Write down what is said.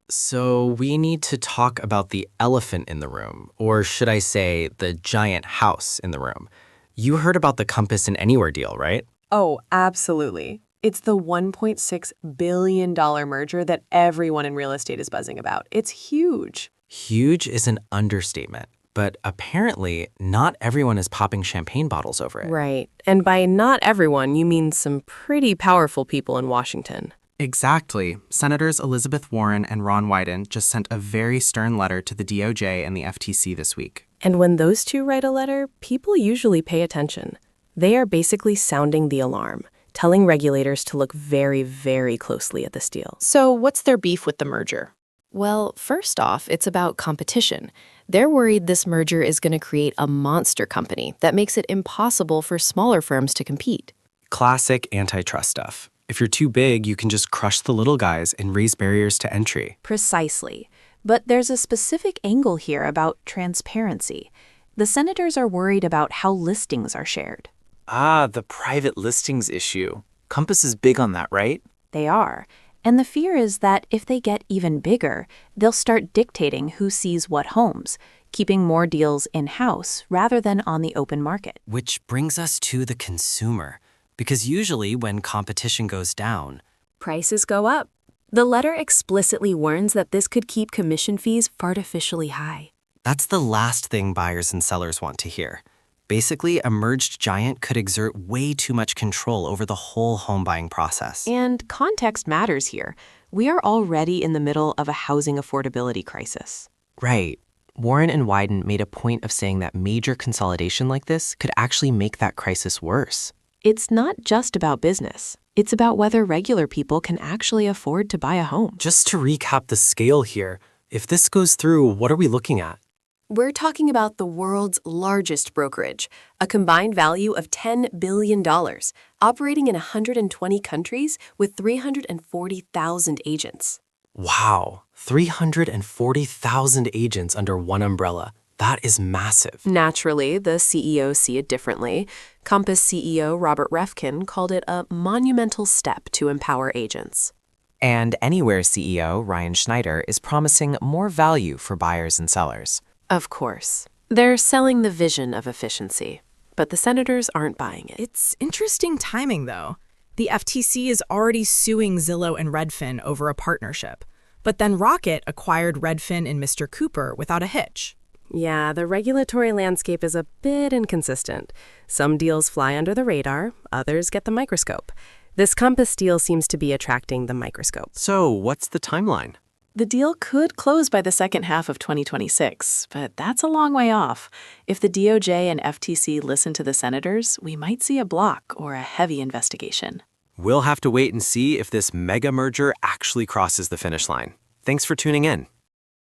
So we need to talk about the elephant in the room, or should I say the giant house in the room. You heard about the Compass and Anywhere deal, right? Oh, absolutely. It's the $1.6 billion merger that everyone in real estate is buzzing about. It's huge. Huge is an understatement, but apparently not everyone is popping champagne bottles over it. Right. And by not everyone, you mean some pretty powerful people in Washington. Exactly. Senators Elizabeth Warren and Ron Wyden just sent a very stern letter to the DOJ and the FTC this week. And when those two write a letter, people usually pay attention. They are basically sounding the alarm, telling regulators to look very, very closely at this deal. So what's their beef with the merger? Well, first off, it's about competition. They're worried this merger is going to create a monster company that makes it impossible for smaller firms to compete. Classic antitrust stuff. If you're too big, you can just crush the little guys and raise barriers to entry. Precisely. But there's a specific angle here about transparency. The senators are worried about how listings are shared. Ah, the private listings issue. Compass is big on that, right? They are. And the fear is that if they get even bigger, they'll start dictating who sees what homes, keeping more deals in-house rather than on the open market. Which brings us to the consumer. Because usually when competition goes down, Prices go up. The letter explicitly warns that this could keep commission fees artificially high. that's the last thing buyers and sellers want to hear. Basically, a merged giant could exert way too much control over the whole home buying process. And context matters here. We are already in the middle of a housing affordability crisis. Right. Warren and Wyden made a point of saying that major consolidation like this could actually make that crisis worse. It's not just about business. It's about whether regular people can actually afford to buy a home. Just to recap the scale here, if this goes through, what are we looking at? We're talking about the world's largest brokerage, a combined value of $10 billion, operating in 120 countries with 340,000 agents. Wow, 340,000 agents under one umbrella. That is massive. Naturally, the CEOs see it differently. Compass CEO Robert Refkin called it a monumental step to empower agents. And Anywhere CEO Ryan Schneider is promising more value for buyers and sellers. Of course. They're selling the vision of efficiency, but the senators aren't buying it. It's interesting timing, though. The FTC is already suing Zillow and Redfin over a partnership, but then Rocket acquired Redfin and Mr. Cooper without a hitch. Yeah, the regulatory landscape is a bit inconsistent. Some deals fly under the radar, others get the microscope. This Compass deal seems to be attracting the microscope. So, what's the timeline? The deal could close by the second half of 2026, but that's a long way off. If the DOJ and FTC listen to the senators, we might see a block or a heavy investigation. We'll have to wait and see if this mega merger actually crosses the finish line. Thanks for tuning in.